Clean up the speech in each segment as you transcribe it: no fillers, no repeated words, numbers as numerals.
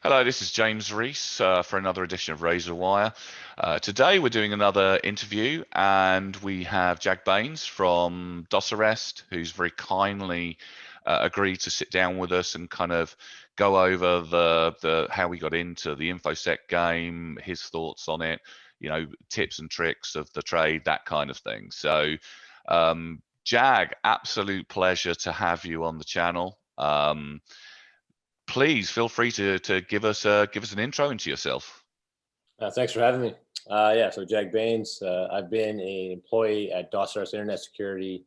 Hello, this is James Reese for another edition of Razorwire. Today we're doing another interview, and we have Jag Bains from DOSarrest, who's very kindly agreed to sit down with us and kind of go over the how we got into the InfoSec game, his thoughts on it, tips and tricks of the trade, that kind of thing. So, Jag, absolute pleasure to have you on the channel. Please feel free to give us an intro into yourself. Thanks for having me. So Jag Bains, I've been an employee at DOSarrest Internet Security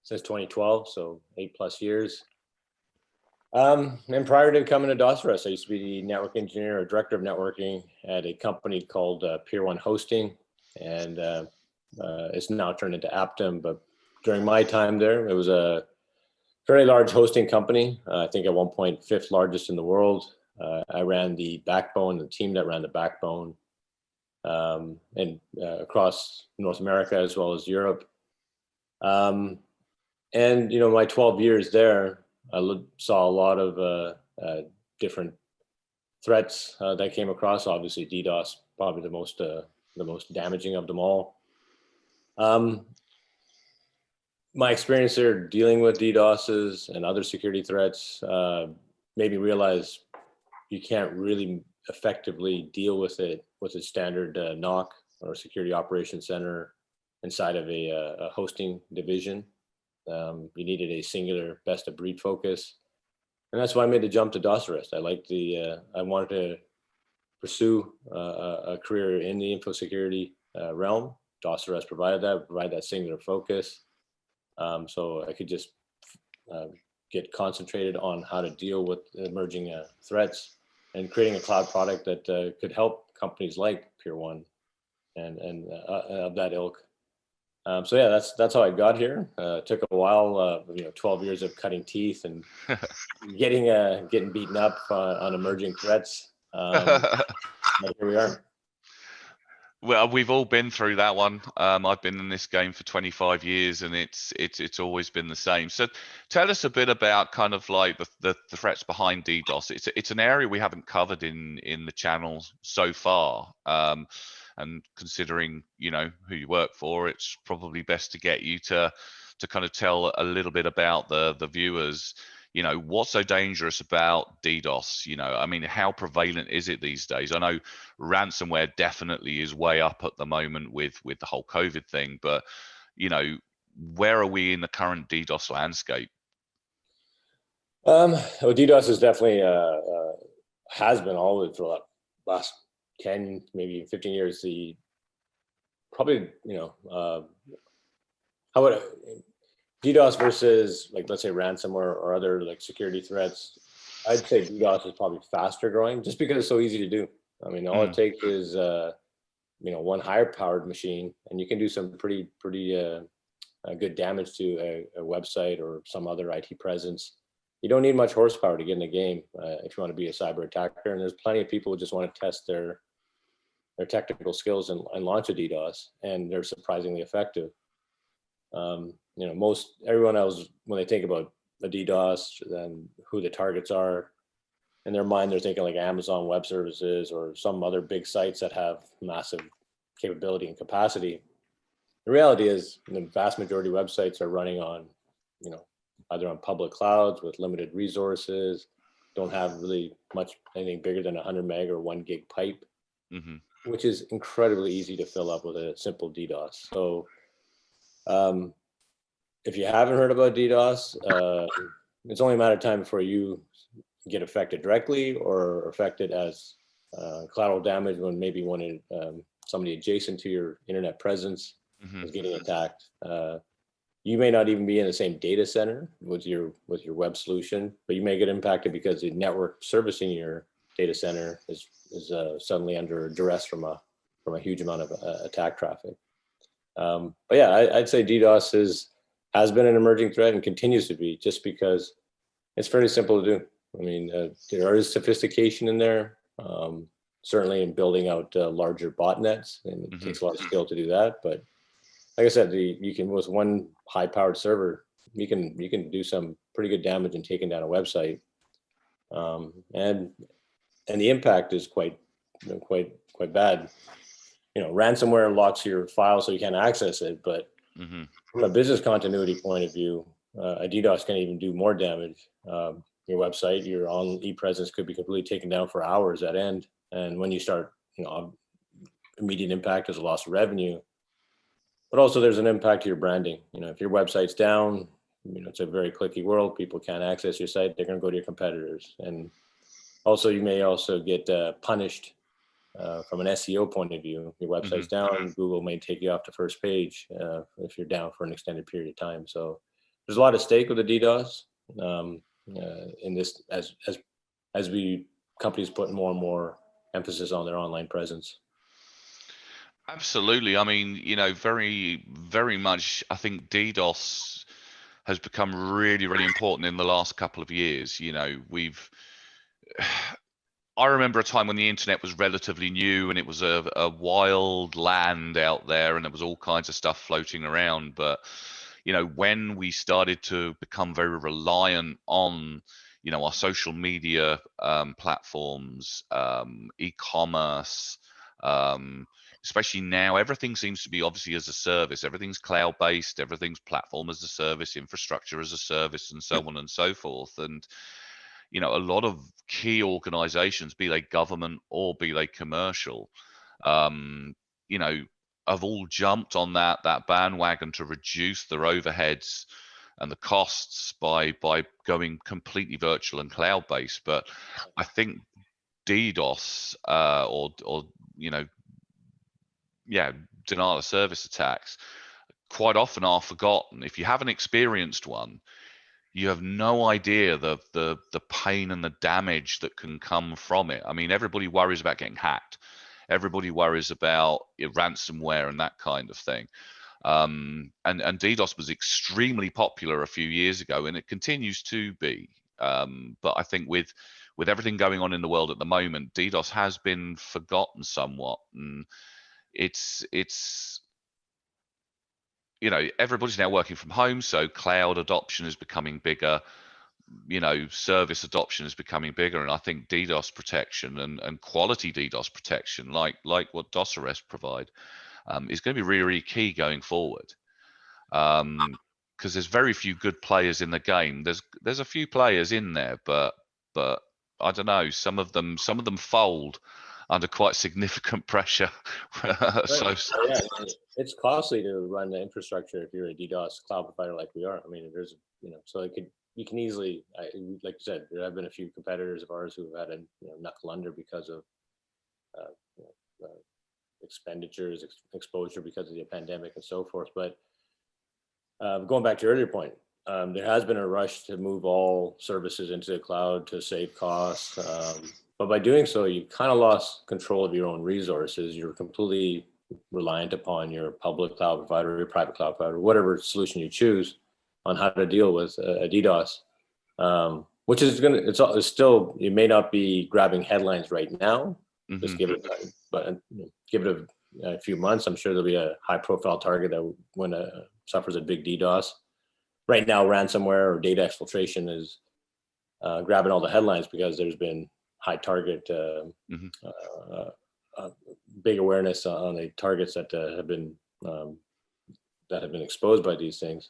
since 2012, so 8+ years. And prior to coming to DOSarrest, I used to be the network engineer or director of networking at a company called Pier 1 Hosting, and it's now turned into Aptum. But during my time there, it was a very large hosting company. I think at one point, 5th largest in the world. I ran the backbone, the team that ran the backbone, and across North America as well as Europe. And my 12 years there, I saw a lot of different threats that came across. Obviously, DDoS probably the most damaging of them all. My experience there dealing with DDoSs and other security threats made me realize you can't really effectively deal with it with a standard NOC or security operations center inside of a hosting division. You needed a singular best of breed focus. And that's why I made the jump to DOSarrest. I wanted to pursue a career in the info security realm. DOSarrest provide that singular focus. So I could just get concentrated on how to deal with emerging threats and creating a cloud product that could help companies like Pier 1 and of that ilk. That's how I got here. Took a while, 12 years of cutting teeth and getting beaten up on emerging threats. But here we are. Well, we've all been through that one. I've been in this game for 25 years, and it's always been the same. So, tell us a bit about kind of like the threats behind DDoS. It's an area we haven't covered in the channel so far. And considering who you work for, it's probably best to get you to kind of tell a little bit about the viewers. What's so dangerous about DDoS? I mean, how prevalent is it these days? I know ransomware definitely is way up at the moment with the whole COVID thing, but where are we in the current DDoS landscape? Well, DDoS is definitely has been always for the last 10, maybe 15 years. How would DDoS versus, like, let's say ransomware or other like security threats, I'd say DDoS is probably faster growing just because it's so easy to do. I mean, all it takes is one higher powered machine, and you can do some pretty good damage to a website or some other IT presence. You don't need much horsepower to get in the game if you want to be a cyber attacker. And there's plenty of people who just want to test their technical skills and launch a DDoS, and they're surprisingly effective. Everyone else, when they think about the DDoS and who the targets are, in their mind, they're thinking like Amazon Web Services or some other big sites that have massive capability and capacity. The reality is the vast majority of websites are running on, either on public clouds with limited resources, don't have really anything bigger than 100 meg or 1 gig pipe, which is incredibly easy to fill up with a simple DDoS. So, if you haven't heard about DDoS, it's only a matter of time before you get affected directly or affected as collateral damage when somebody adjacent to your internet presence is getting attacked. You may not even be in the same data center with your web solution, but you may get impacted because the network servicing your data center is suddenly under duress from a huge amount of attack traffic. I'd say DDoS has been an emerging threat and continues to be, just because it's fairly simple to do. I mean, there is sophistication in there, certainly in building out larger botnets, and it takes a lot of skill to do that. But like I said, you can, with one high-powered server, you can do some pretty good damage in taking down a website. And and the impact is quite bad. Ransomware locks your file so you can't access it, but from a business continuity point of view, a DDoS can even do more damage. Your website, your on e-presence could be completely taken down for hours at end. And when you start, immediate impact is a loss of revenue, but also there's an impact to your branding. If your website's down, it's a very clicky world. People can't access your site. They're going to go to your competitors. And also you may also get punished from an SEO point of view. Your website's down, Google may take you off the first page if you're down for an extended period of time. So there's a lot at stake with the DDoS in this, as companies put more and more emphasis on their online presence. Absolutely. I mean, very, very much, I think DDoS has become really, really important in the last couple of years. I remember a time when the internet was relatively new and it was a wild land out there and there was all kinds of stuff floating around. But, when we started to become very reliant on, our social media platforms, e-commerce, especially now, everything seems to be obviously as a service. Everything's cloud-based, everything's platform as a service, infrastructure as a service, and so on and so forth. And a lot of key organizations, be they government or be they commercial, have all jumped on that bandwagon to reduce their overheads and the costs by going completely virtual and cloud-based. But I think DDoS denial of service attacks quite often are forgotten. If you haven't experienced one, you have no idea the pain and the damage that can come from it. I mean, everybody worries about getting hacked. Everybody worries about ransomware and that kind of thing. And DDoS was extremely popular a few years ago, and it continues to be. But I think with everything going on in the world at the moment, DDoS has been forgotten somewhat, and it's everybody's now working from home, so cloud adoption is becoming bigger. Service adoption is becoming bigger, and I think DDoS protection and quality DDoS protection, like what DOSarrest provide, is going to be really, really key going forward. Because there's very few good players in the game. There's a few players in there, but I don't know. Some of them fold under quite significant pressure. So yeah, it's costly to run the infrastructure if you're a DDoS cloud provider like we are. I mean, there's so you can easily, like you said, there have been a few competitors of ours who've had a knuckle under because of expenditures, exposure because of the pandemic and so forth. But going back to your earlier point, there has been a rush to move all services into the cloud to save costs. But by doing so, you kind of lost control of your own resources. You're completely reliant upon your public cloud provider, or your private cloud provider, whatever solution you choose on how to deal with a DDoS, which is it's still, you may not be grabbing headlines right now. Just give it time, but give it a few months. I'm sure there'll be a high profile target that suffers a big DDoS. Right now, ransomware or data exfiltration is grabbing all the headlines because there's been high target, big awareness on the targets that have been exposed by these things.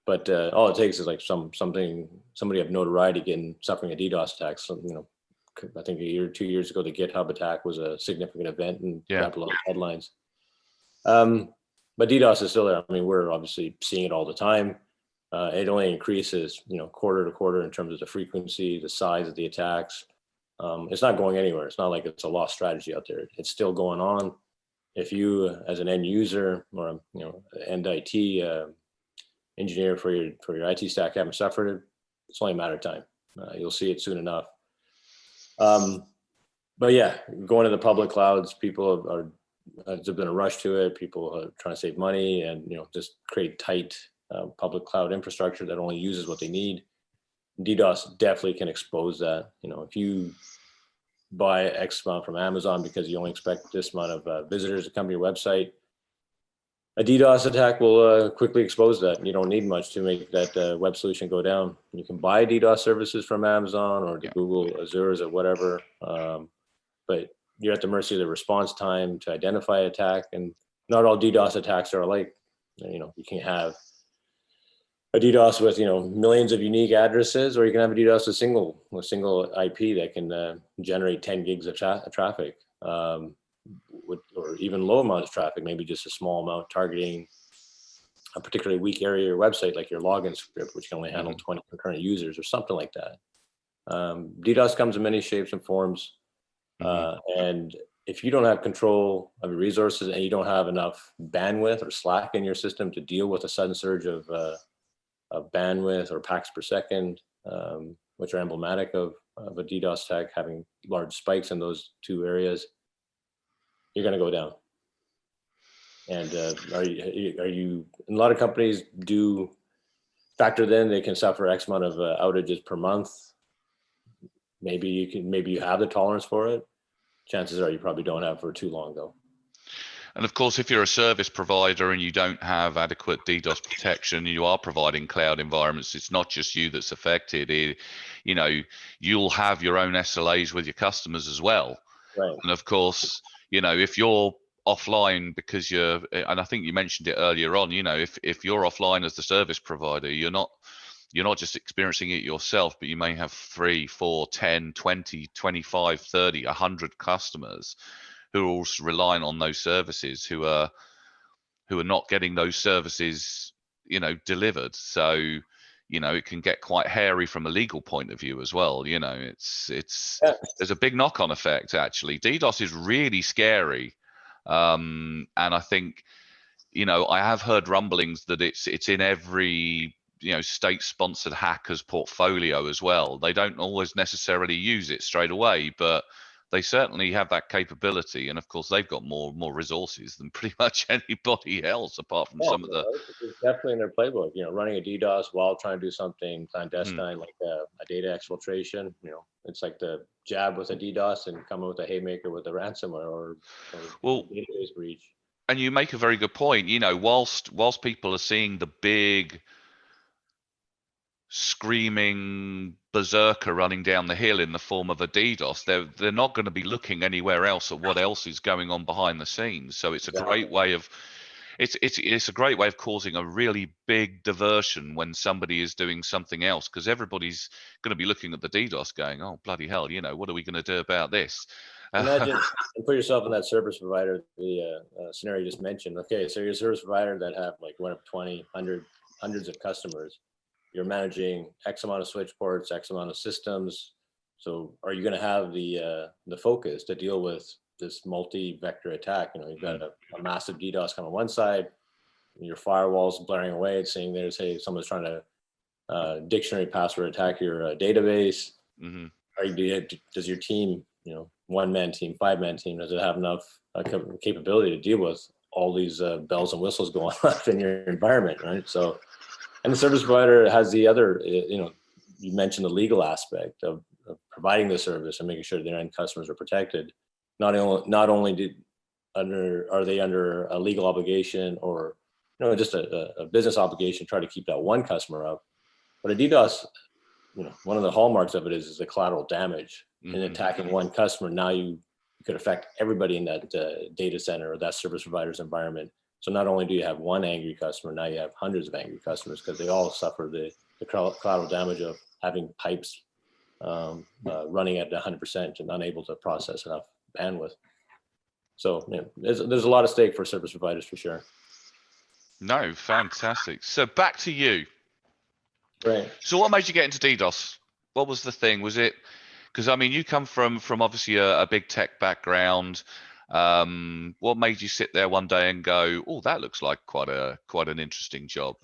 But all it takes is like somebody of notoriety suffering a DDoS attack. So, I think a year or 2 years ago, the GitHub attack was a significant event and grabbed a lot of headlines. But DDoS is still there. I mean, we're obviously seeing it all the time. It only increases, quarter to quarter in terms of the frequency, the size of the attacks. It's not going anywhere. It's not like it's a lost strategy out there. It's still going on. If you, as an end user or end IT engineer for your IT stack, haven't suffered it, it's only a matter of time. You'll see it soon enough. But yeah, going to the public clouds, people there's been a rush to it. People are trying to save money and just create tight public cloud infrastructure that only uses what they need. DDoS definitely can expose that. If you buy X amount from Amazon because you only expect this amount of visitors to come to your website, a DDoS attack will quickly expose that. You don't need much to make that web solution go down. You can buy DDoS services from Amazon or the Google Azures or whatever, but you're at the mercy of the response time to identify attack. And not all DDoS attacks are alike. You can have a DDoS with millions of unique addresses, or you can have a DDoS with single IP that can generate 10 gigs of traffic. Or even low amount of traffic, maybe just a small amount targeting a particularly weak area of your website, like your login script, which can only handle 20 concurrent users or something like that. DDoS comes in many shapes and forms. And if you don't have control of your resources and you don't have enough bandwidth or slack in your system to deal with a sudden surge of bandwidth or packs per second, which are emblematic of a DDoS attack, having large spikes in those two areas, you're going to go down. And are you? And a lot of companies do factor in they can suffer X amount of outages per month. Maybe you have the tolerance for it. Chances are you probably don't have for too long though. And of course, if you're a service provider and you don't have adequate DDoS protection, you are providing cloud environments. It's not just you that's affected. You'll have your own SLAs with your customers as well. Right. And of course, if you're offline because and I think you mentioned it earlier on, if you're offline as the service provider, you're not just experiencing it yourself, but you may have 3, 4, 10, 20, 25, 30, 100 customers who are also relying on those services, who are not getting those services, delivered. So, it can get quite hairy from a legal point of view as well. There's a big knock-on effect actually. DDoS is really scary, and I think, I have heard rumblings that it's in every state-sponsored hacker's portfolio as well. They don't always necessarily use it straight away, but they certainly have that capability, and of course they've got more resources than pretty much anybody else, apart from some of the. It's definitely in their playbook. Running a DDoS while trying to do something clandestine, like a data exfiltration. It's like the jab with a DDoS and come with a haymaker with a ransomware or database breach. And you make a very good point. Whilst people are seeing the big screaming berserker running down the hill in the form of a DDoS, they're not going to be looking anywhere else at what else is going on behind the scenes. So it's a great way of it's a great way of causing a really big diversion when somebody is doing something else, because everybody's going to be looking at the DDoS going, oh bloody hell, what are we going to do about this? Imagine and put yourself in that service provider, the scenario you just mentioned. Okay, so you're a service provider that have like 20, 100, hundreds of customers. You're managing X amount of switch ports, X amount of systems. So are you going to have the focus to deal with this multi-vector attack? You've got a massive DDoS come on one side, and your firewall's blaring away, it's saying hey, someone's trying to dictionary password attack your database. Does your team, one-man team, five-man team, does it have enough capability to deal with all these bells and whistles going on in your environment, right? So. And the service provider has the other, you mentioned the legal aspect of providing the service and making sure their end customers are protected. Not only are they under a legal obligation or just a business obligation to try to keep that one customer up, but a DDoS, one of the hallmarks of it is the collateral damage. In attacking one customer, now you could affect everybody in that data center or that service provider's environment. So not only do you have one angry customer, now you have hundreds of angry customers because they all suffer the collateral damage of having pipes running at 100% and unable to process enough bandwidth. So there's a lot of stake for service providers for sure. No, fantastic. So back to you. Right. So what made you get into DDoS? What was the thing? Was it because you come from obviously a big tech background? What made you sit there one day and go, oh, that looks like quite an interesting job?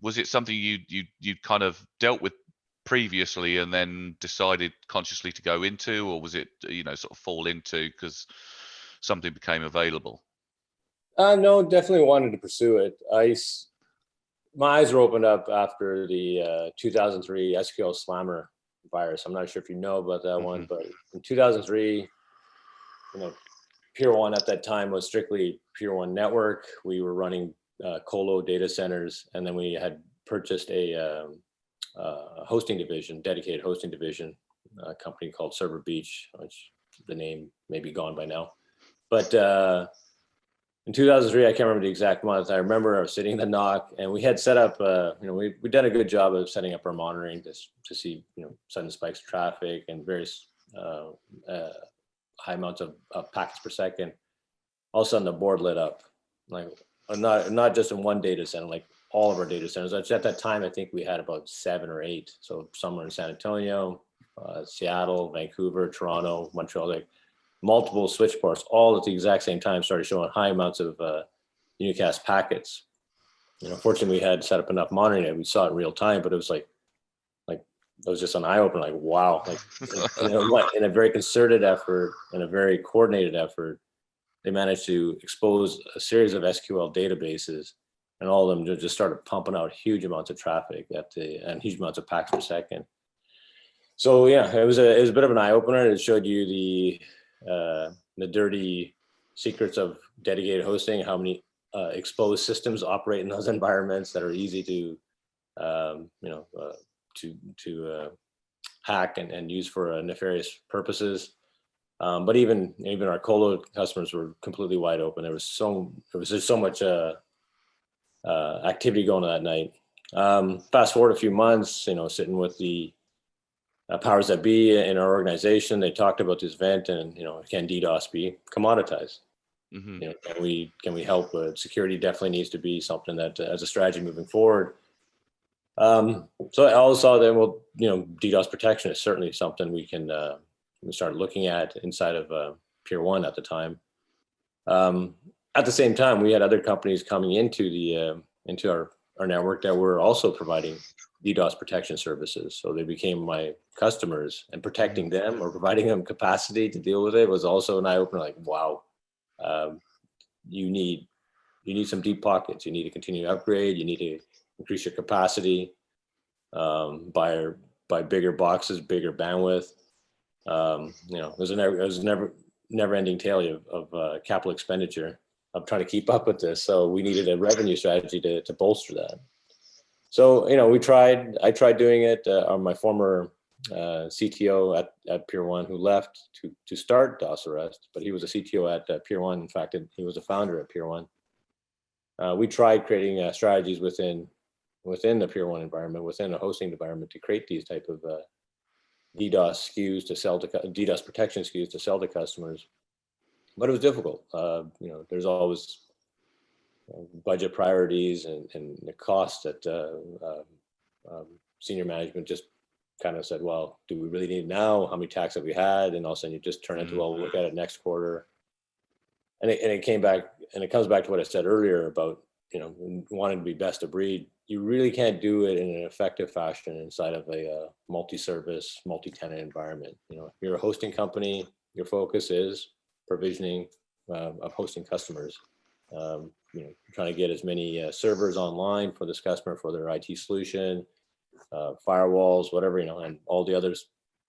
Was it something you kind of dealt with previously and then decided consciously to go into, or was it sort of fall into because something became available? No, definitely wanted to pursue it. My eyes were opened up after the 2003 SQL Slammer virus. I'm not sure if you know about that one, but in 2003, Peer 1 at that time was strictly Peer 1 network. We were running colo data centers, and then we had purchased a hosting division, dedicated hosting division, a company called Server Beach, which the name may be gone by now. But in 2003, I can't remember the exact month. I remember I was sitting in the knock, and we had set up, we've done a good job of setting up our monitoring to see, sudden spikes of traffic and various high amounts of packets per second. All of a sudden, the board lit up, like not just in one data center, like all of our data centers. At that time, I think we had about 7 or 8. So somewhere in San Antonio, Seattle, Vancouver, Toronto, Montreal, like multiple switch ports, all at the exact same time started showing high amounts of unicast packets. Fortunately, we had set up enough monitoring that we saw it in real time, but it was like it was just an eye opener, like, wow, like in a very concerted effort and a very coordinated effort, they managed to expose a series of SQL databases, and all of them just started pumping out huge amounts of traffic and huge amounts of packets per second. So yeah, it was a bit of an eye opener. It showed you the dirty secrets of dedicated hosting, how many exposed systems operate in those environments that are easy to hack and use for nefarious purposes. But even our colo customers were completely wide open. There was just so much activity going on that night. Fast forward a few months, sitting with the powers that be in our organization, they talked about this event, and can DDoS be commoditized? Mm-hmm. Can we help? Security definitely needs to be something that as a strategy moving forward. So I also saw that, well, DDoS protection is certainly something we started looking at inside of Pier 1 at the time. At the same time, we had other companies coming into our network that were also providing DDoS protection services. So they became my customers, and protecting them or providing them capacity to deal with it was also an eye opener. Like, wow, you need some deep pockets. You need to continue to upgrade. You need to increase your capacity, buy bigger boxes, bigger bandwidth. It was a never-ending tale of capital expenditure. I'm trying to keep up with this, so we needed a revenue strategy to bolster that. So I tried doing it. My former CTO at Pier 1, who left to start DOSarrest, but he was a CTO at Pier 1. In fact, he was a founder at Pier 1. We tried creating strategies within the Pier 1 environment, within a hosting environment, to create these type of DDoS SKUs to sell to DDoS protection SKUs to sell to customers, but it was difficult. There's always budget priorities and the cost that senior management just kind of said, well, do we really need it now? How many attacks have we had? And all of a sudden you just turn into, well, we'll look at it next quarter. And it came back, and it comes back to what I said earlier about, wanting to be best of breed. You really can't do it in an effective fashion inside of a multi-service, multi-tenant environment. If you're a hosting company, your focus is provisioning of hosting customers. Trying to get as many servers online for this customer for their IT solution, firewalls, whatever, and all the other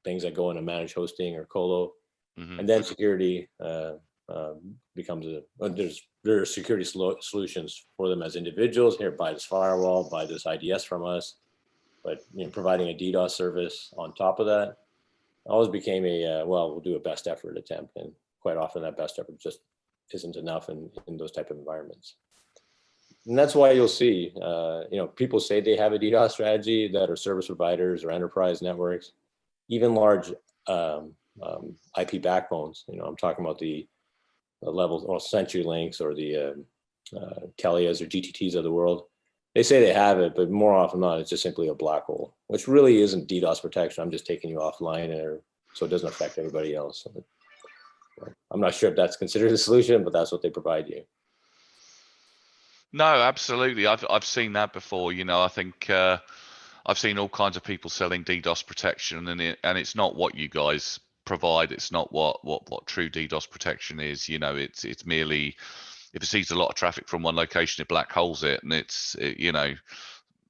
things that go into managed hosting or colo. Mm-hmm. And then security becomes there are security solutions for them as individuals. Here, buy this firewall, buy this IDS from us. But providing a DDoS service on top of that always became we'll do a best effort attempt, and quite often that best effort just isn't enough in those type of environments. And that's why you'll see, people say they have a DDoS strategy that are service providers or enterprise networks, even large IP backbones. I'm talking about the levels, or CenturyLinks, or the Telias or GTTs of the world. They say they have it, but more often than not, it's just simply a black hole, which really isn't DDoS protection. I'm just taking you offline, so it doesn't affect everybody else. I'm not sure if that's considered a solution, but that's what they provide you. No, absolutely. I've seen that before. I think I've seen all kinds of people selling DDoS protection, and it's not what you guys provide. It's not what true DDoS protection is. It's merely, if it sees a lot of traffic from one location, it black holes it, and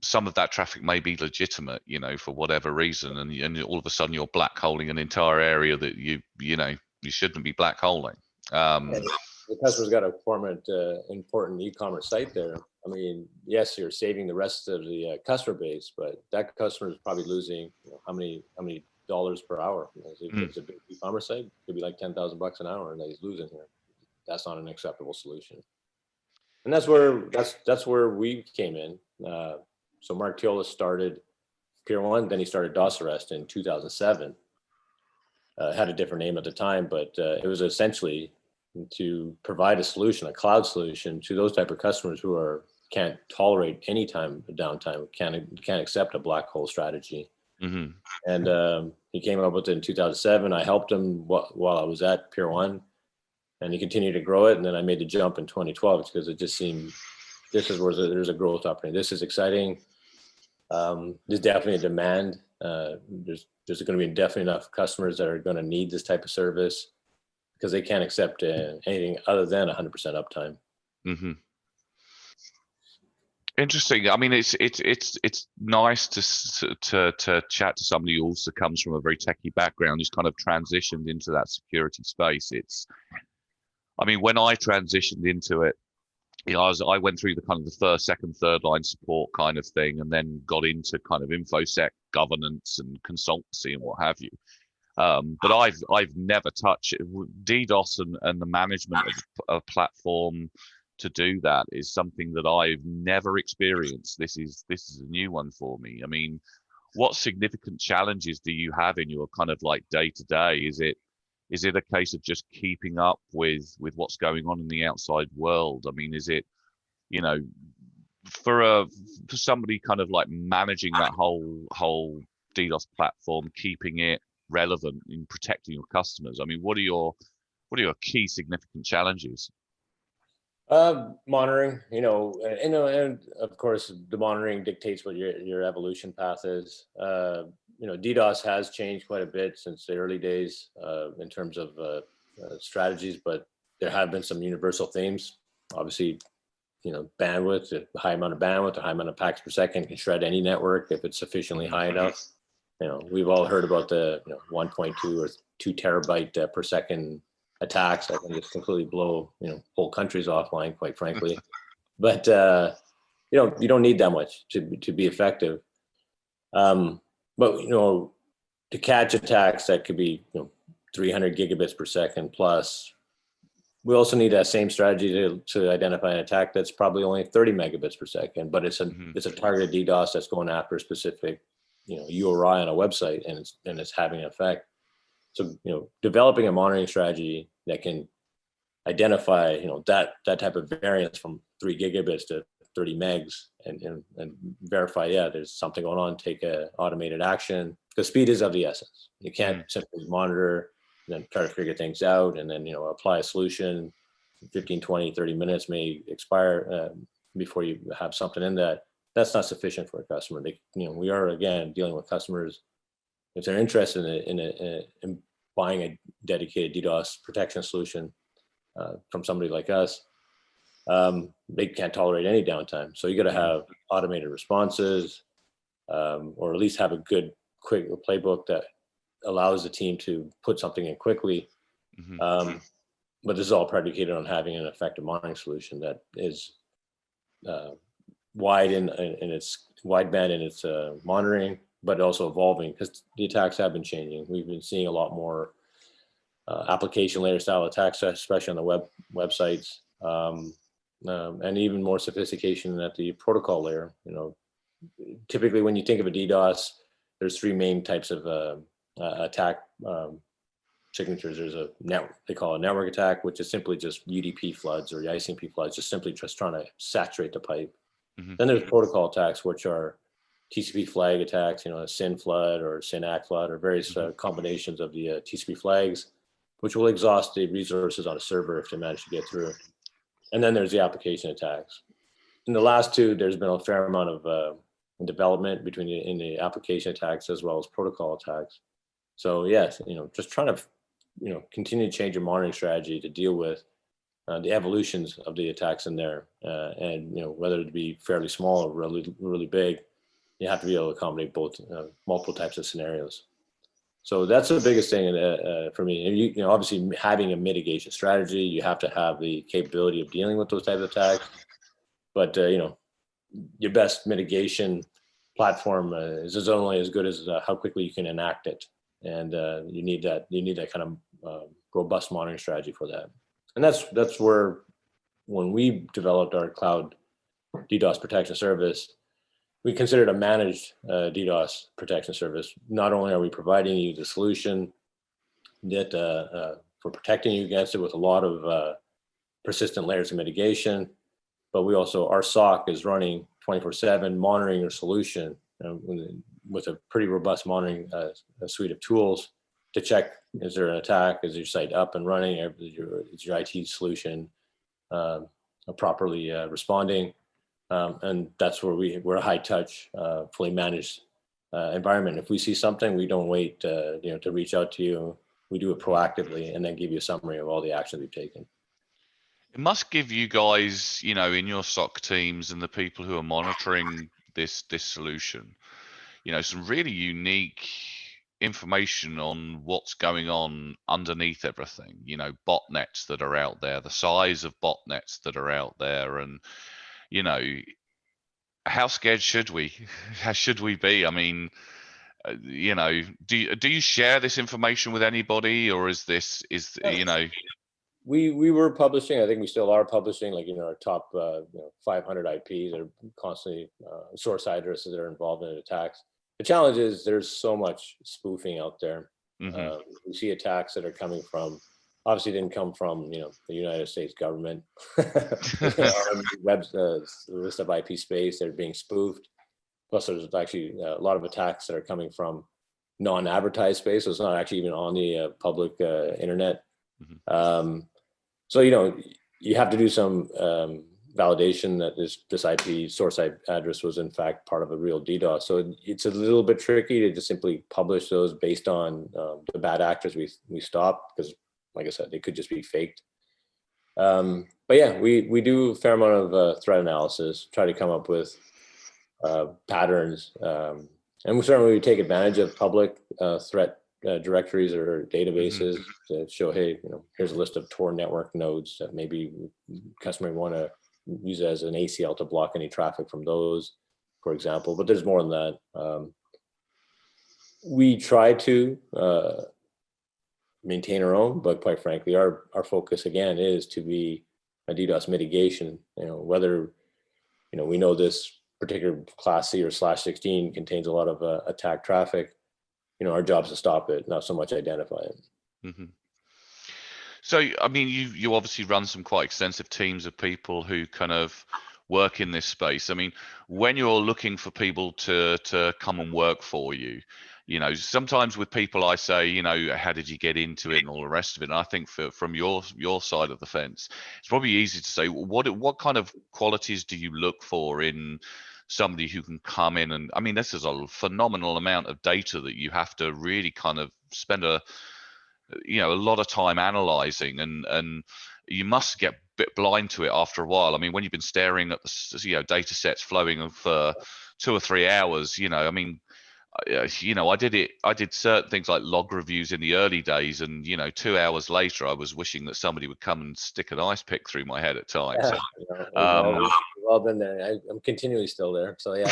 some of that traffic may be legitimate, for whatever reason, and all of a sudden you're black holing an entire area that you shouldn't be black holing. The customer's got a important e-commerce site there, I mean, yes, you're saving the rest of the customer base, but that customer is probably losing how many dollars per hour. If it's a big e-commerce site, it could be like $10,000 an hour, and that he's losing here. That's not an acceptable solution. And that's where we came in. So Mark Teolis started Pier 1, then he started DOSarrest in 2007. Had a different name at the time, but it was essentially to provide a solution, a cloud solution to those type of customers who can't tolerate any time downtime, can't accept a black hole strategy. Mm-hmm. And he came up with it in 2007. I helped him while I was at Pier 1, and he continued to grow it. And then I made the jump in 2012 because it just seemed this is where there's a growth opportunity. This is exciting. There's definitely a demand. There's going to be definitely enough customers that are going to need this type of service because they can't accept anything other than 100% uptime. Mm-hmm. Interesting. I mean, it's nice to chat to somebody who also comes from a very techie background, who's kind of transitioned into that security space. I mean, when I transitioned into it, I went through the kind of the first, second, third line support kind of thing, and then got into kind of infosec governance and consultancy and what have you. But I've never touched DDoS and the management of a platform to do that is something that I've never experienced. This is a new one for me. I mean, what significant challenges do you have in your kind of like day to day? Is it a case of just keeping up with what's going on in the outside world? I mean, is it, for somebody kind of like managing that whole DDoS platform, keeping it relevant in protecting your customers? I mean, what are your key significant challenges? Monitoring, and of course the monitoring dictates what your evolution path is. DDoS has changed quite a bit since the early days in terms of strategies, but there have been some universal themes. Obviously, bandwidth, a high amount of bandwidth, a high amount of packs per second can shred any network if it's sufficiently high enough. We've all heard about the 1.2 or 2 terabyte per second attacks that can just completely blow whole countries offline, quite frankly. But you don't need that much to be effective. But to catch attacks that could be 300 gigabits per second plus, we also need that same strategy to identify an attack that's probably only 30 megabits per second, but it's a targeted DDoS that's going after a specific URI on a website, and it's having an effect. So developing a monitoring strategy that can identify that type of variance from 3 gigabits to 30 megs and verify there's something going on, take a automated action, because speed is of the essence. You can't simply monitor and then try to figure things out and then apply a solution. 15, 20, 30 minutes may expire before you have something in that's not sufficient for a customer. We are again dealing with customers. If they're interested in buying a dedicated DDoS protection solution from somebody like us, they can't tolerate any downtime. So you got to have automated responses, or at least have a good, quick playbook that allows the team to put something in quickly. But this is all predicated on having an effective monitoring solution that is wide in its wideband in its monitoring, but also evolving because the attacks have been changing. We've been seeing a lot more application layer style attacks, especially on the websites, and even more sophistication at the protocol layer. Typically when you think of a DDoS, there's 3 main types of attack signatures. There's they call a network attack, which is simply just UDP floods or ICMP floods, just simply trying to saturate the pipe. Then there's protocol attacks, which are TCP flag attacks, a SYN flood or SYN-ACK flood, or various combinations of the TCP flags, which will exhaust the resources on a server if they manage to get through. And then there's the application attacks. In the last 2, there's been a fair amount of development in the application attacks as well as protocol attacks. So yes, just trying to continue to change your monitoring strategy to deal with the evolutions of the attacks in there, and whether it be fairly small or really really big, you have to be able to accommodate both multiple types of scenarios. So that's the biggest thing for me. And obviously having a mitigation strategy, you have to have the capability of dealing with those types of attacks. but your best mitigation platform is only as good as how quickly you can enact it, and you need that kind of robust monitoring strategy for that. And that's where, when we developed our cloud DDoS protection service, we considered a managed DDoS protection service. Not only are we providing you the solution that for protecting you against it with a lot of persistent layers of mitigation, but we also, our SOC is running 24/7 monitoring your solution with a pretty robust monitoring suite of tools to check, is there an attack, is your site up and running, is your IT solution properly responding, and that's where we're a high touch, fully managed environment. If we see something, we don't wait to reach out to you. We do it proactively and then give you a summary of all the actions we've taken. It must give you guys, in your SOC teams and the people who are monitoring this solution, some really unique information on what's going on underneath everything. Botnets that are out there, the size of botnets that are out there, and how scared should we? How should we be? I mean, do you share this information with anybody, or is we were publishing, I think we still are publishing, like our top 500 IPs that are constantly source addresses that are involved in attacks. The challenge is there's so much spoofing out there. We see attacks that are coming from, obviously didn't come from the United States government. The list of IP space that are being spoofed. Plus, there's actually a lot of attacks that are coming from non-advertised space, so it's not actually even on the public internet. So you have to do some validation that this IP source address was in fact part of a real DDoS. So it's a little bit tricky to just simply publish those based on the bad actors we stop, because, like I said, they could just be faked. But yeah, we do a fair amount of threat analysis, try to come up with patterns, and we certainly take advantage of public threat directories or databases to show, hey, here's a list of Tor network nodes that maybe customer want to use it as an ACL to block any traffic from those, for example. But there's more than that. We try to maintain our own, but quite frankly, our focus again is to be a DDoS mitigation. Whether we know this particular class C or /16 contains a lot of attack traffic. Our job is to stop it, not so much identify it. So, I mean, you obviously run some quite extensive teams of people who kind of work in this space. I mean, when you're looking for people to come and work for you, sometimes with people I say, how did you get into it and all the rest of it? And I think from your side of the fence, it's probably easy to say, what kind of qualities do you look for in somebody who can come in? And I mean, this is a phenomenal amount of data that you have to really kind of spend a lot of time analyzing, and you must get a bit blind to it after a while. I mean, when you've been staring at the data sets flowing for 2 or 3 hours, I mean, I did certain things like log reviews in the early days, and 2 hours later I was wishing that somebody would come and stick an ice pick through my head at times. We've all been there. I'm continually still there, so yeah.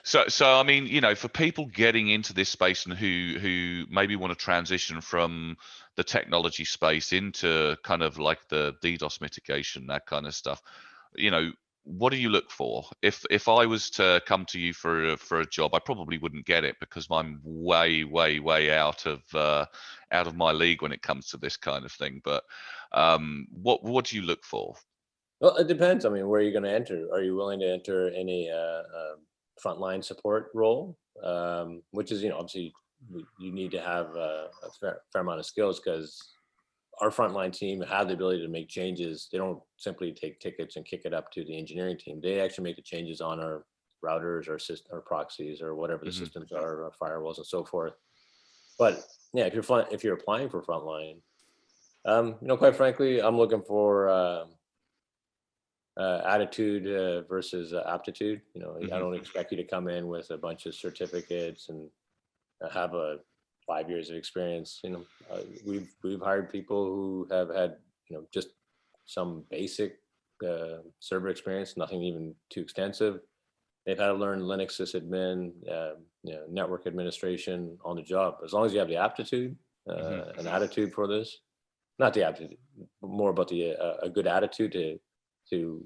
So I mean, for people getting into this space and who maybe want to transition from the technology space into kind of like the DDoS mitigation, that kind of stuff, what do you look for? If I was to come to you for a job, I probably wouldn't get it, because I'm way out of my league when it comes to this kind of thing. But what do you look for? Well, it depends. I mean, where are you going to enter? Are you willing to enter any frontline support role? Which is, obviously you need to have a fair amount of skills, because our frontline team have the ability to make changes. They don't simply take tickets and kick it up to the engineering team. They actually make the changes on our routers, our proxies, or whatever the systems are, our firewalls and so forth. But yeah, if you're applying for frontline, quite frankly, I'm looking for attitude versus aptitude. I don't expect you to come in with a bunch of certificates and have 5 years of experience. We've hired people who have had just some basic server experience, nothing even too extensive. They've had to learn Linux sysadmin, network administration on the job. As long as you have the aptitude, an attitude for this, not the aptitude, but more about the a good attitude to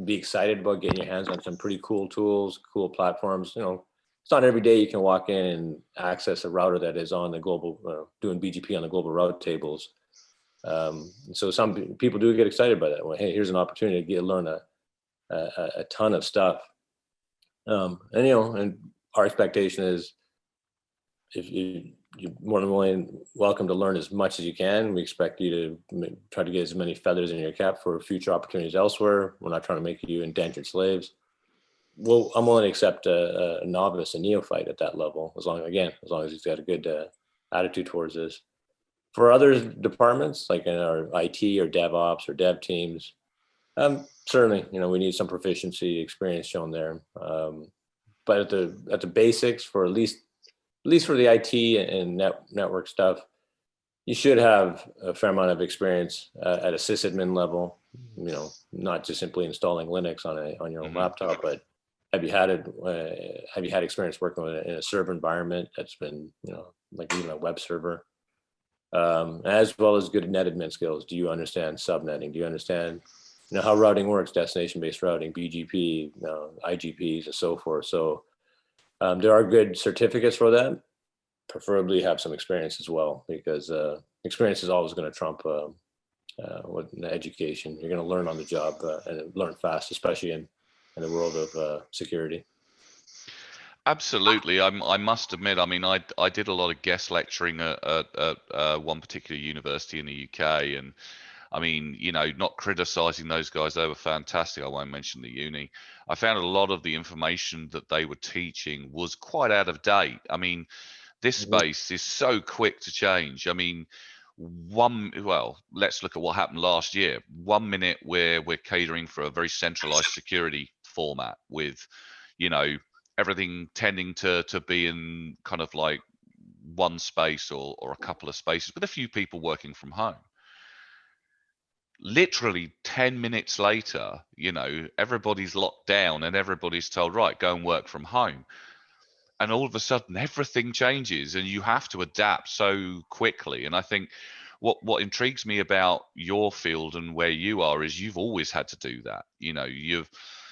be excited about getting your hands on some pretty cool tools, cool platforms. It's not every day you can walk in and access a router that is on the global, doing BGP on the global route tables. So some people do get excited by that. Well, hey, here's an opportunity to learn a ton of stuff. And our expectation is if you're more than welcome to learn as much as you can. We expect you to try to get as many feathers in your cap for future opportunities elsewhere. We're not trying to make you indentured slaves. Well, I'm willing to accept a novice, a neophyte at that level, as long as he's got a good attitude towards this. For other departments, like in our IT or DevOps or dev teams, certainly, we need some proficiency experience shown there. But at the basics, for at least for the IT and network stuff, you should have a fair amount of experience at a sysadmin level. Not just simply installing Linux on your own laptop, but have you had experience working in a server environment that's been, like even a web server, as well as good net admin skills? Do you understand subnetting? Do you understand how routing works, destination-based routing, BGP, IGPs, and so forth? So there are good certificates for that. Preferably have some experience as well, because experience is always going to trump with education. You're going to learn on the job and learn fast, especially in the world of security. Absolutely. I must admit, I did a lot of guest lecturing at one particular university in the UK, and not criticizing those guys, they were fantastic. I won't mention the uni. I found a lot of the information that they were teaching was quite out of date. This space is so quick to change. Let's look at what happened last year. 1 minute we're catering for a very centralized security format with, everything tending to be in kind of like one space or a couple of spaces with a few people working from home. Literally 10 minutes later, everybody's locked down and everybody's told, right, go and work from home. And all of a sudden everything changes and you have to adapt so quickly. And I think what intrigues me about your field and where you are is you've always had to do that.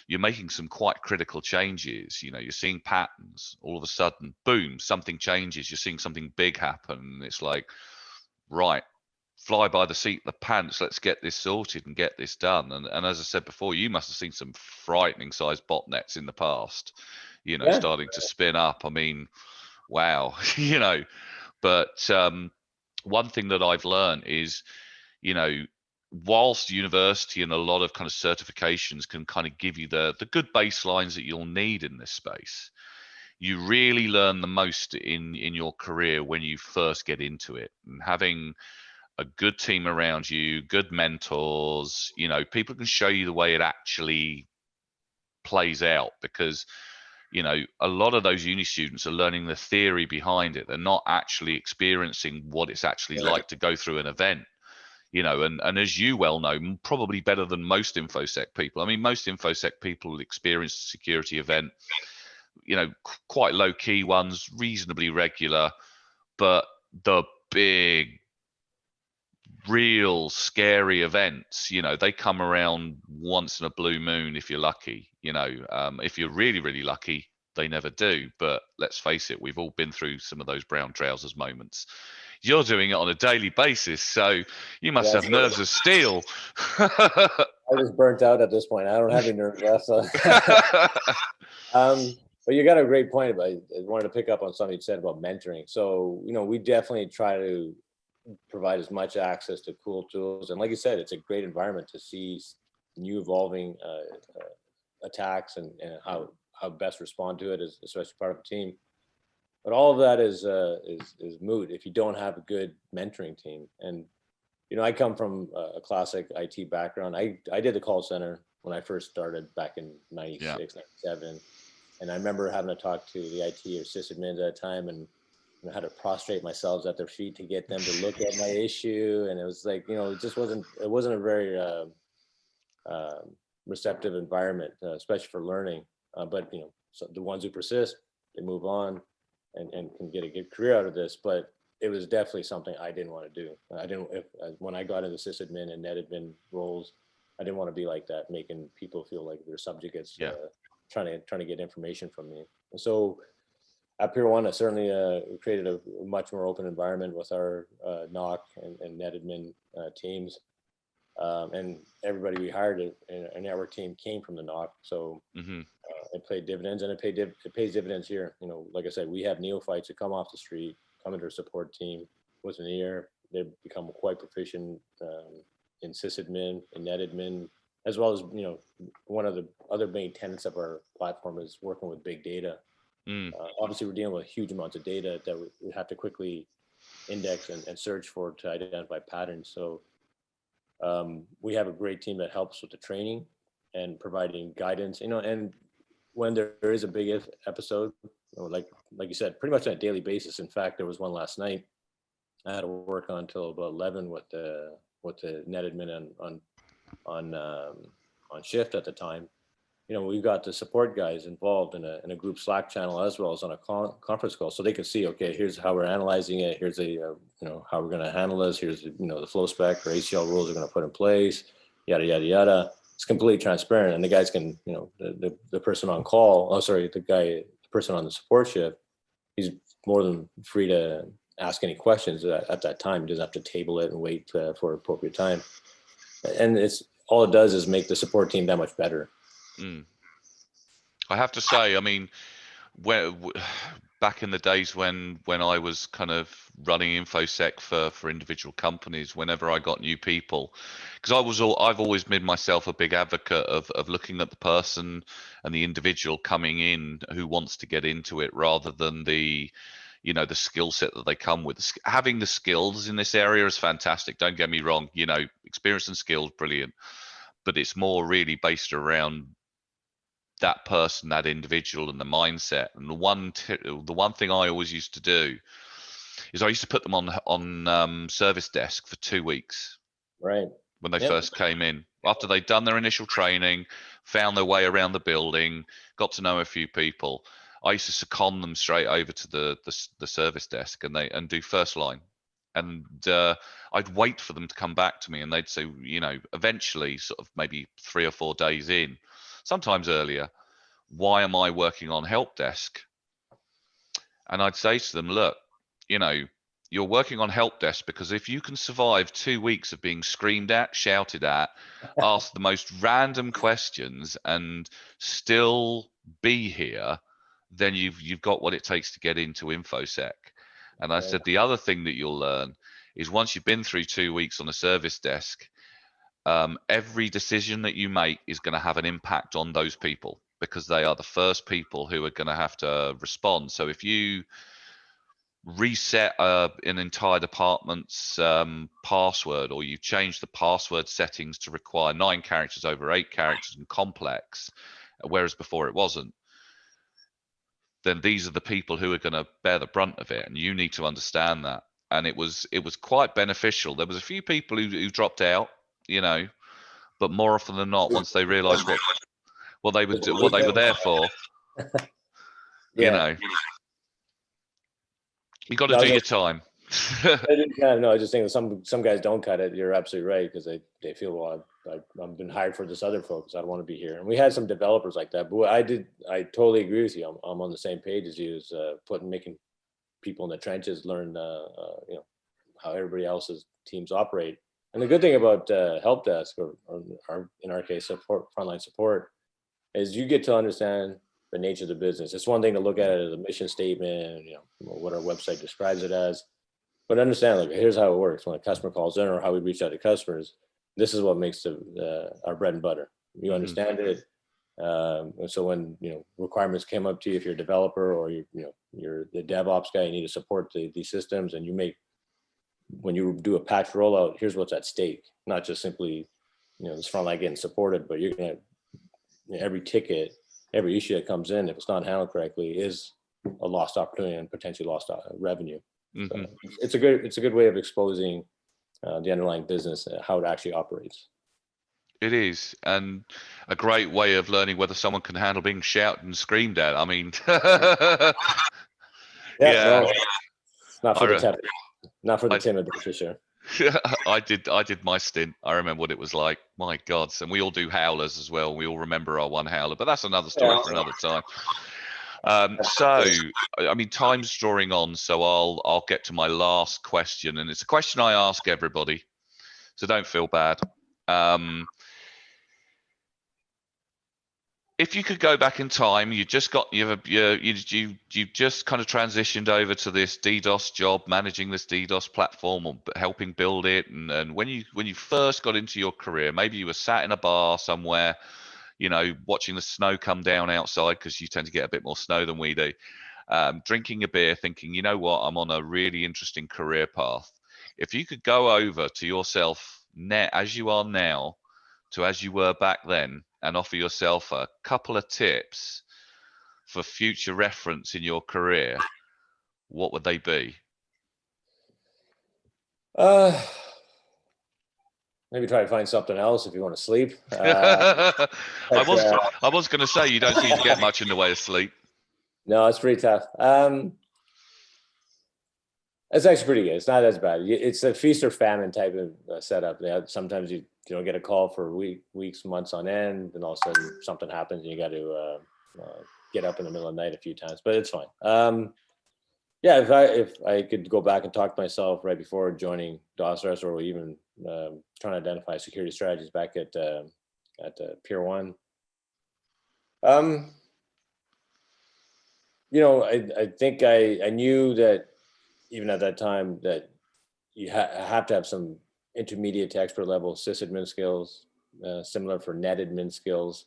You're making some quite critical changes. You're seeing patterns. All of a sudden, boom, something changes. You're seeing something big happen. It's like, right, fly by the seat of the pants. Let's get this sorted and get this done. And as I said before, you must have seen some frightening sized botnets in the past, starting to spin up. Wow, but one thing that I've learned is, whilst university and a lot of kind of certifications can kind of give you the good baselines that you'll need in this space, you really learn the most in your career when you first get into it. And having a good team around you, good mentors, people can show you the way it actually plays out, because a lot of those uni students are learning the theory behind it. They're not actually experiencing what it's actually like to go through an event. And as you well know, probably better than most InfoSec people. Most InfoSec people experience a security event, quite low key ones, reasonably regular, but the big, real scary events, they come around once in a blue moon if you're lucky. If you're really, really lucky, they never do. But let's face it, we've all been through some of those brown trousers moments. You're doing it on a daily basis, so you must have nerves of steel. I was burnt out at this point. I don't have any nerves left. So. But you got a great point about. I wanted to pick up on something you said about mentoring. So we definitely try to provide as much access to cool tools, and like you said, it's a great environment to see new evolving attacks and how best respond to it, especially part of a team. But all of that is moot if you don't have a good mentoring team. And I come from a classic IT background. I did the call center when I first started back in 96, 97. And I remember having to talk to the IT or sysadmins at a time, and I had to prostrate myself at their feet to get them to look at my issue. And it was like, it just wasn't a very receptive environment, especially for learning. But so the ones who persist, they move on and can get a good career out of this. But it was definitely something I didn't want to do. When I got into sysadmin and netadmin roles, I didn't want to be like that, making people feel like they're subjugates, trying to get information from me. And so at Pier 1, I certainly created a much more open environment with our NOC and netadmin teams. And everybody we hired in our network team came from the NOC. So it paid dividends, and it pays dividends here. Like I said, we have neophytes who come off the street, come into our support team within a year. They become quite proficient in sysadmin and netadmin, as well as, one of the other main tenets of our platform is working with big data. Obviously, we're dealing with huge amounts of data that we have to quickly index and search for to identify patterns. So we have a great team that helps with the training and providing guidance, and when there is a big episode, like you said, pretty much on a daily basis. In fact, there was one last night. I had to work on until about 11 with the netadmin on shift at the time. We've got the support guys involved in a group Slack channel as well as on a conference call, so they can see, okay, here's how we're analyzing it. Here's how we're going to handle this. Here's the flow spec or ACL rules are going to put in place. Yada yada yada. It's completely transparent, and the guys can, the person on call. Oh, sorry, the person on the support shift. He's more than free to ask any questions at that time. He doesn't have to table it and wait for appropriate time. And all it does is make the support team that much better. I have to say, I mean, back in the days when I was kind of running InfoSec for individual companies, whenever I got new people, because I've always made myself a big advocate of looking at the person and the individual coming in who wants to get into it, rather than the skill set that they come with. Having the skills in this area is fantastic. Don't get me wrong. Experience and skills, brilliant, but it's more really based around that person, that individual, and the mindset. And the one thing I always used to do is I used to put them on service desk for 2 weeks. Right. When they first came in, after they'd done their initial training, found their way around the building, got to know a few people, I used to second them straight over to the service desk and do first line. And I'd wait for them to come back to me, and they'd say, eventually, sort of maybe 3 or 4 days in, sometimes earlier, why am I working on help desk? And I'd say to them, look, you're working on help desk because if you can survive 2 weeks of being screamed at, shouted at, asked the most random questions, and still be here, then you've got what it takes to get into InfoSec. And I said, the other thing that you'll learn is once you've been through 2 weeks on a service desk, every decision that you make is going to have an impact on those people, because they are the first people who are going to have to respond. So if you reset an entire department's password, or you change the password settings to require 9 characters over 8 characters and complex, whereas before it wasn't, then these are the people who are going to bear the brunt of it, and you need to understand that. And it was quite beneficial. There was a few people who dropped out, but more often than not, once they realized what they were there for, you got to do your time. No, I was just saying some guys don't cut it. You're absolutely right, because they feel, well, I've been hired for this other focus. I don't want to be here. And we had some developers like that. But what I totally agree with you. I'm on the same page as you. Is making people in the trenches learn, how everybody else's teams operate. And the good thing about help desk, or in our case, frontline support, is you get to understand the nature of the business. It's one thing to look at it as a mission statement, what our website describes it as, but understand, like, here's how it works when a customer calls in, or how we reach out to customers. This is what makes our bread and butter. You understand it. So when requirements came up to you, if you're a developer or you're the DevOps guy, you need to support these systems, and when you do a patch rollout, here's what's at stake. Not just simply this frontline getting supported, but you're gonna every ticket, every issue that comes in, if it's not handled correctly, is a lost opportunity and potentially lost revenue. So it's a good way of exposing the underlying business, how it actually operates. It is, and a great way of learning whether someone can handle being shouted and screamed at. I mean, Yeah, yeah, no, not for the I, not for the I, timid, that's for sure. I did my stint. I remember what it was like. My God, and we all do howlers as well. We all remember our one howler, but that's another story Yeah. for another time. So, I mean, time's drawing on, so I'll get to my last question, and it's a question I ask everybody, so don't feel bad. If you could go back in time, you just got you just kind of transitioned over to this DDoS job, managing this DDoS platform or helping build it, and when you first got into your career, maybe you were sat in a bar somewhere, watching the snow come down outside because you tend to get a bit more snow than we do, drinking a beer, thinking, you know what, I'm on a really interesting career path. If you could go over to yourself now, as you are now, to as you were back then, and offer yourself a couple of tips for future reference in your career, what would they be? Uh, Maybe try to find something else if you want to sleep. I But, was I was going to say you don't seem to get much in the way of sleep. no, it's pretty tough. It's actually pretty good. It's not as bad. It's a feast or famine type of setup. Yeah, sometimes you don't get a call for weeks, months on end, and all of a sudden something happens and you got to get up in the middle of the night a few times. But it's fine. Yeah, if I could go back and talk to myself right before joining DOSarrest, or even trying to identify security strategies back at Pier 1. I think I knew that even at that time that you have to have some intermediate to expert level sysadmin skills, similar for net admin skills.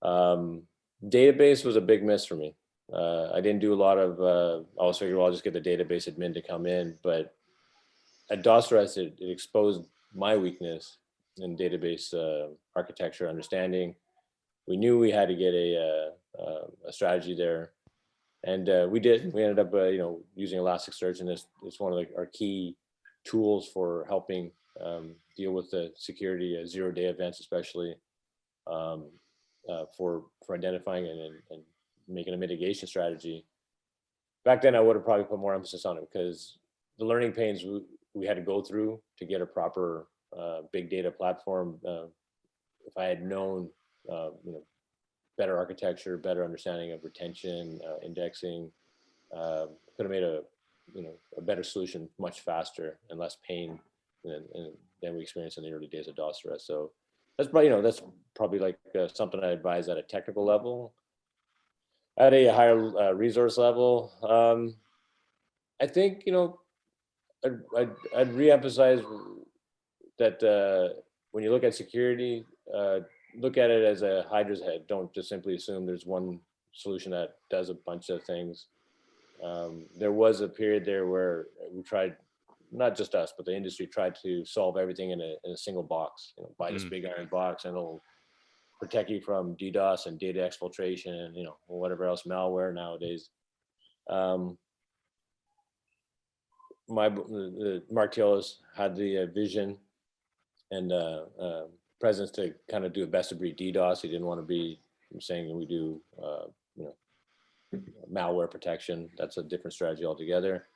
Database was a big miss for me. I didn't do a lot of, I was figuring, well, I'll just get the database admin to come in. But at DOSarrest, it exposed my weakness in database architecture understanding. We knew we had to get a strategy there. And we did. We ended up, using Elasticsearch, and it's one of our key tools for helping deal with the security, zero-day events, especially for identifying and making a mitigation strategy. Back then, I would have probably put more emphasis on it because the learning pains we had to go through to get a proper big data platform. If I had known, better architecture, better understanding of retention, indexing, could have made a better solution much faster and less pain than we experienced in the early days of DOSarrest. So that's probably like something I advise at a technical level. At a higher resource level, I think I'd reemphasize that when you look at security, look at it as a hydra's head. Don't just simply assume there's one solution that does a bunch of things. There was a period there where we tried, not just us, but the industry tried to solve everything in a single box. Buy this big iron box and it'll protect you from DDoS and data exfiltration and whatever else, malware nowadays. Mark Tillis had the vision and presence to kind of do a best of breed DDoS. He didn't want to be saying we do malware protection. That's a different strategy altogether.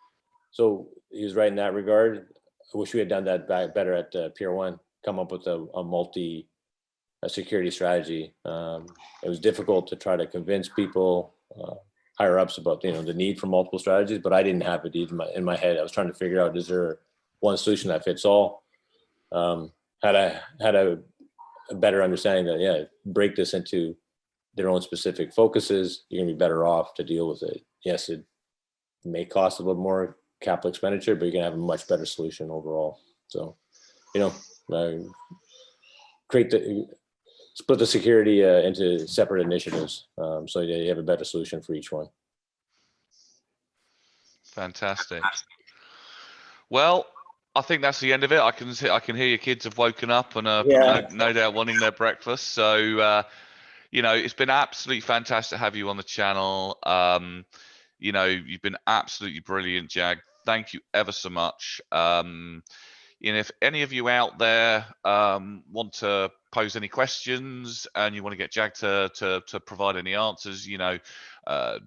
So he was right in that regard. I wish we had done that better at Pier 1, come up with a multi security strategy. It was difficult to try to convince people higher ups about the need for multiple strategies, but I didn't have it in my head. I was trying to figure out, is there one solution that fits all? Had a better understanding that break this into their own specific focuses, you're gonna be better off to deal with it. Yes, it may cost a little more capital expenditure, but you're gonna have a much better solution overall. So, split the security into separate initiatives, so you have a better solution for each one. Fantastic. Well, I think that's the end of it. I can hear your kids have woken up and no doubt wanting their breakfast. So it's been absolutely fantastic to have you on the channel. You've been absolutely brilliant, Jag. Thank you ever so much. If any of you out there want to pose any questions and you want to get Jag to provide any answers,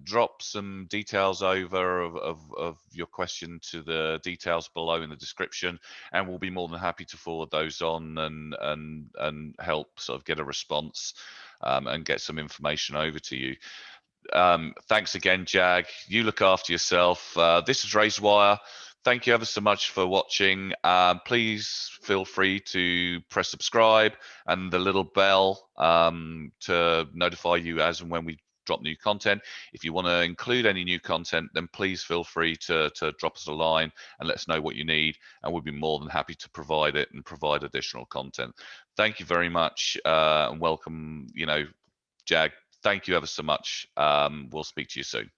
drop some details over of your question to the details below in the description, and we'll be more than happy to forward those on and help sort of get a response and get some information over to you. Thanks again, Jag. You look after yourself. This is Razorwire. Thank you ever so much for watching. Please feel free to press subscribe and the little bell to notify you as and when we drop new content. If you want to include any new content, then please feel free to drop us a line and let us know what you need, and we'll be more than happy to provide it and provide additional content. Thank you very much, and welcome, Jag. Thank you ever so much. We'll speak to you soon.